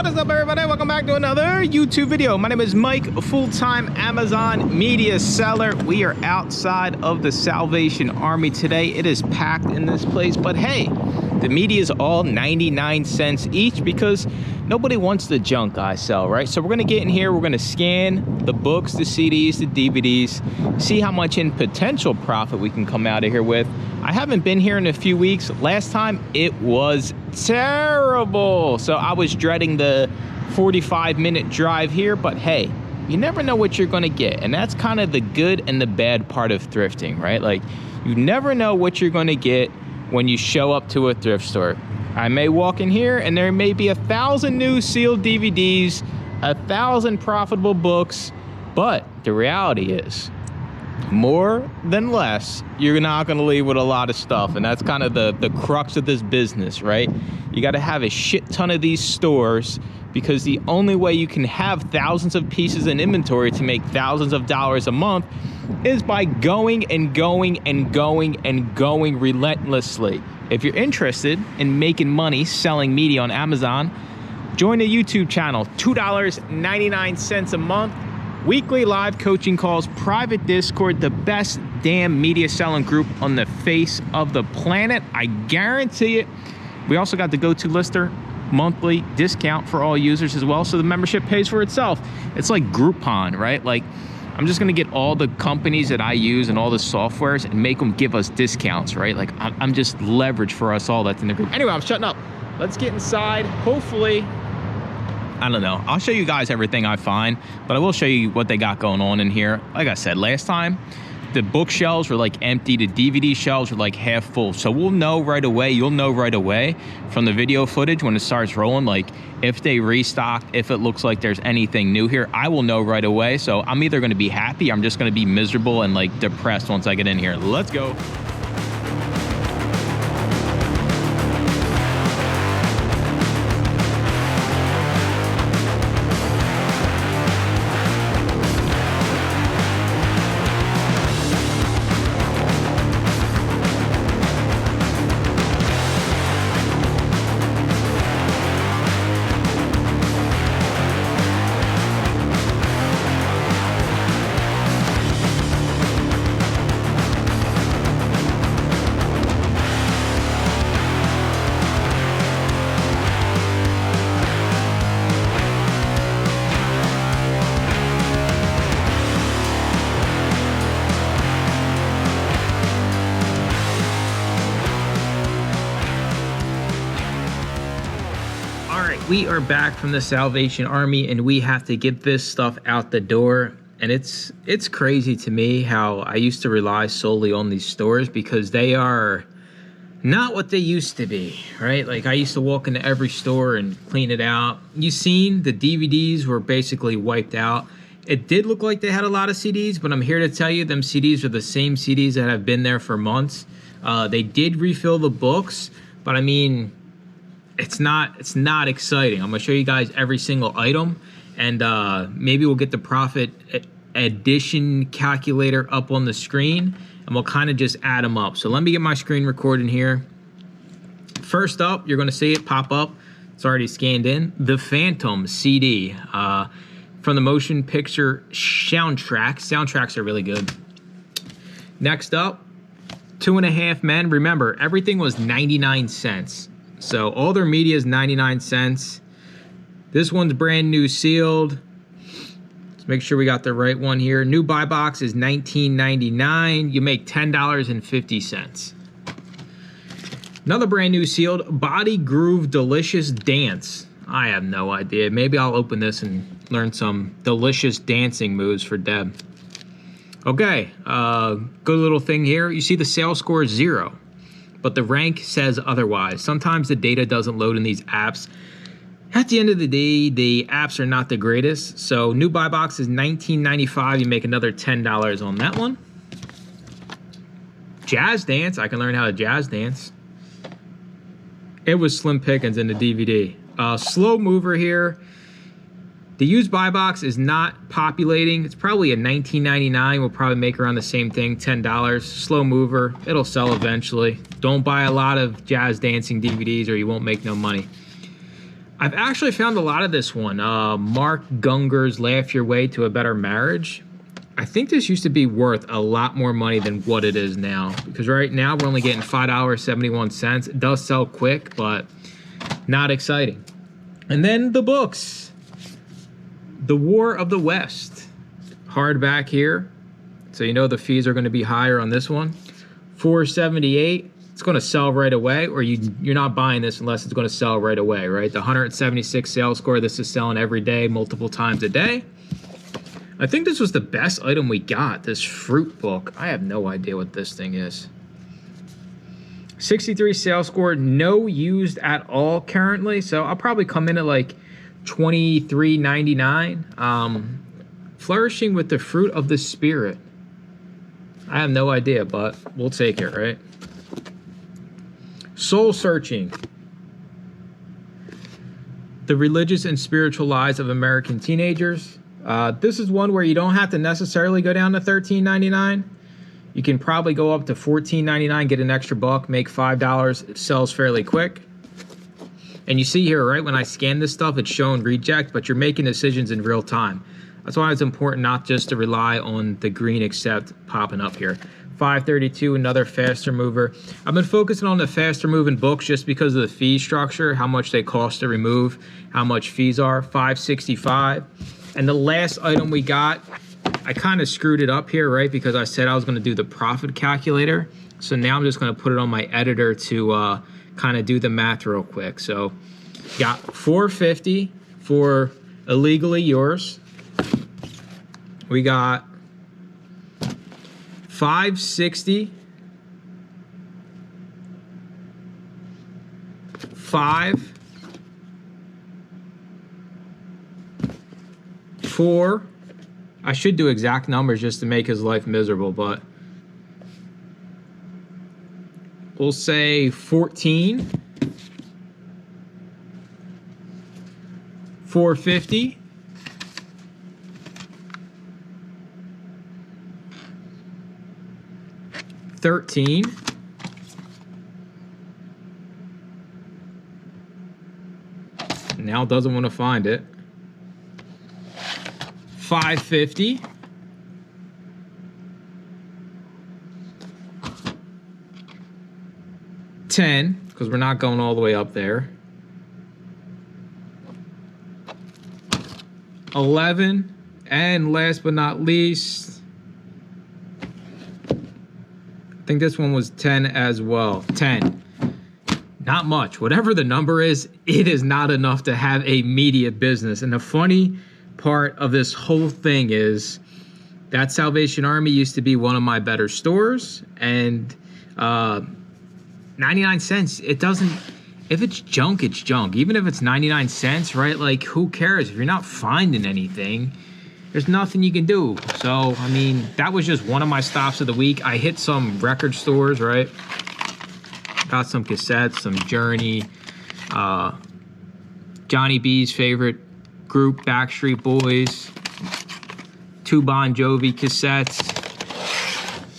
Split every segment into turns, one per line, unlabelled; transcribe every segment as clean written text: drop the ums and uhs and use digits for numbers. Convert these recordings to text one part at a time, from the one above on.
What is up, everybody? Welcome back to another YouTube video. My name is Mike, a full-time Amazon media seller. We are outside of the Salvation Army today. It is packed in this place, but hey, the media is all 99 cents each because nobody wants the junk I sell, right? So we're gonna get in here, we're gonna scan the books, the CDs, the DVDs, see how much in potential profit we can come out of here with. I haven't been here in a few weeks. Last time it was terrible. So I was dreading the 45-minute drive here, but hey, you never know what you're gonna get. And that's kind of the good and the bad part of thrifting, right? Like, you never know what you're gonna get when you show up to a thrift store. I may walk in here and there may be 1,000 new sealed DVDs, 1,000 profitable books, but the reality is, more than less, you're not gonna leave with a lot of stuff. And that's kind of the crux of this business, right? You gotta have a shit ton of these stores because the only way you can have thousands of pieces in inventory to make thousands of dollars a month is by going and going and going and going relentlessly. If you're interested in making money selling media on Amazon, join the YouTube channel, $2.99 a month. Weekly live coaching calls, private Discord, the best damn media selling group on the face of the planet. I guarantee it. We also got the go-to lister monthly discount for all users as well, so the membership pays for itself. It's like Groupon, right? Like, I'm just gonna get all the companies that I use and all the softwares and make them give us discounts, right? Like, I'm just leverage for us all that's in the group. Anyway, I'm shutting up. Let's get inside. Hopefully, I don't know, I'll show you guys everything I find, but I will show you what they got going on in here. Like I said, last time, the bookshelves were like empty, the DVD shelves were like half full. So we'll know right away, you'll know right away from the video footage when it starts rolling, like if they restocked, if it looks like there's anything new here, I will know right away. So I'm either gonna be happy, or I'm just gonna be miserable and like depressed once I get in here. Let's go. We are back from the Salvation Army and we have to get this stuff out the door. And it's crazy to me how I used to rely solely on these stores because they are not what they used to be, right? Like, I used to walk into every store and clean it out. You seen the DVDs were basically wiped out. It did look like they had a lot of CDs, but I'm here to tell you them CDs are the same CDs that have been there for months. They did refill the books, but I mean, it's not exciting. I'm gonna show you guys every single item, and maybe we'll get the profit addition calculator up on the screen, and we'll kind of just add them up. So let me get my screen recording here. First up, you're gonna see it pop up. It's already scanned in. The Phantom CD from the motion picture soundtrack. Soundtracks are really good. Next up, 2.5 Men. Remember, everything was 99 cents. So all their media is 99 cents. This one's brand new sealed. Let's make sure we got the right one here. New buy box is $19.99. You make $10.50. Another brand new sealed Body Groove Delicious Dance. I have no idea. Maybe I'll open this and learn some delicious dancing moves for Deb. Okay, good little thing here. You see the sales score is 0. But the rank says otherwise. Sometimes the data doesn't load in these apps. At the end of the day, the apps are not the greatest. So new buy box is $19.95. You make another $10 on that one. Jazz dance. I can learn how to jazz dance. It was slim pickings in the DVD. Slow mover here. The used buy box is not populating. It's probably a $19.99. We'll probably make around the same thing, $10. Slow mover, it'll sell eventually. Don't buy a lot of jazz dancing DVDs or you won't make no money. I've actually found a lot of this one. Mark Gunger's Laugh Your Way to a Better Marriage. I think this used to be worth a lot more money than what it is now, because right now we're only getting $5.71. It does sell quick, but not exciting. And then the books. The War of the West. Hardback here. So you know the fees are going to be higher on this one. $4.78. It's going to sell right away, or you're not buying this unless it's going to sell right away, right? The 176 sales score. This is selling every day, multiple times a day. I think this was the best item we got, this fruit book. I have no idea what this thing is. 63 sales score, no used at all currently, so I'll probably come in at like $23.99. Flourishing with the Fruit of the Spirit. I have no idea, but we'll take it, right? Soul Searching. The Religious and Spiritual Lives of American Teenagers. This is one where you don't have to necessarily go down to $13.99. You can probably go up to $14.99, get an extra buck, make $5. It sells fairly quick. And you see here, right, when I scan this stuff, it's showing reject, but you're making decisions in real time. That's why it's important not just to rely on the green accept popping up here. 532, another faster mover. I've been focusing on the faster moving books just because of the fee structure, how much they cost to remove, how much fees are. 565. And the last item we got, I kind of screwed it up here, right? Because I said I was going to do the profit calculator. So now I'm just going to put it on my editor to kind of do the math real quick. So got $4.50 for Illegally Yours. We got $5.60, $5, $4. I should do exact numbers just to make his life miserable, but we'll say 14, 450, 13, now doesn't want to find it, 550, 10, because we're not going all the way up there, 11, and last but not least, I think this one was 10 as well. 10. Not much. Whatever the number is, it is not enough to have a media business. And the funny part of this whole thing is that Salvation Army used to be one of my better stores. And 99 cents, it doesn't, if it's junk, it's junk. Even if it's 99 cents, right? Like, who cares? If you're not finding anything, there's nothing you can do. So, I mean, that was just one of my stops of the week. I hit some record stores, right? Got some cassettes, some Journey, Johnny B's favorite group, Backstreet Boys, 2 Bon Jovi cassettes,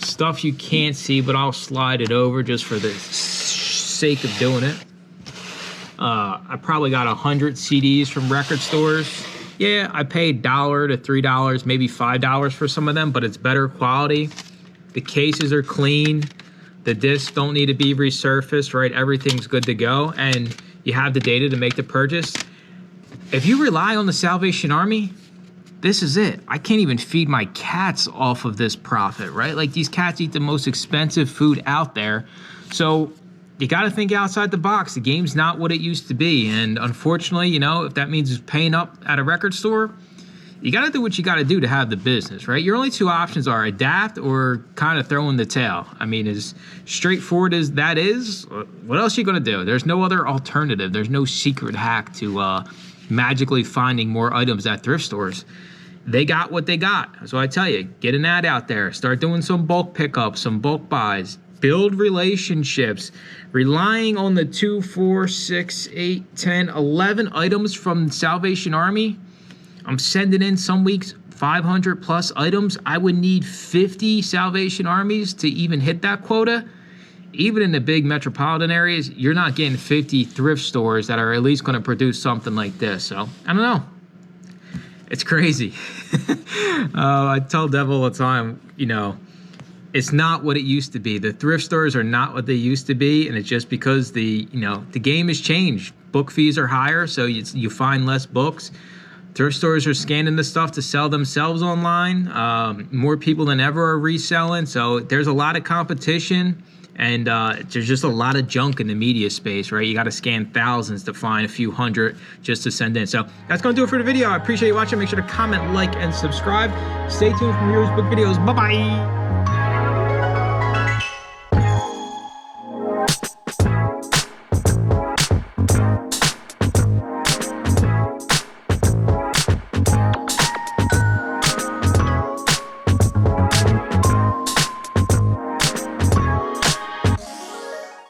stuff you can't see, but I'll slide it over just for the sake of doing it. I probably got 100 CDs from record stores. Yeah, I paid $1 to $3, maybe $5 for some of them, but it's better quality. The cases are clean. The discs don't need to be resurfaced, right? Everything's good to go, and you have the data to make the purchase. If you rely on the Salvation Army, this is it. I can't even feed my cats off of this profit, right? Like, these cats eat the most expensive food out there. So you got to think outside the box. The game's not what it used to be. And unfortunately, you know, if that means paying up at a record store, you got to do what you got to do to have the business, right? Your only two options are adapt or kind of throw in the towel. I mean, as straightforward as that is, what else are you going to do? There's no other alternative. There's no secret hack to magically finding more items at thrift stores. They got what they got. So I tell you, get an ad out there. Start doing some bulk pickups, some bulk buys. Build relationships, relying on the 2, 4, 6, 8, 10, 11 items from Salvation Army. I'm sending in some weeks 500 plus items. I would need 50 Salvation Armies to even hit that quota. even in the big metropolitan areas, you're not getting 50 thrift stores that are at least going to produce something like this. So I don't know. It's crazy. I tell Dev all the time, you know, it's not what it used to be. The thrift stores are not what they used to be, and it's just because the game has changed. Book fees are higher, so you find less books. Thrift stores are scanning the stuff to sell themselves online. More people than ever are reselling, so there's a lot of competition, and there's just a lot of junk in the media space, right? You got to scan thousands to find a few hundred just to send in. So that's going to do it for the video. I appreciate you watching. Make sure to comment, like, and subscribe. Stay tuned for more book videos. Bye-bye.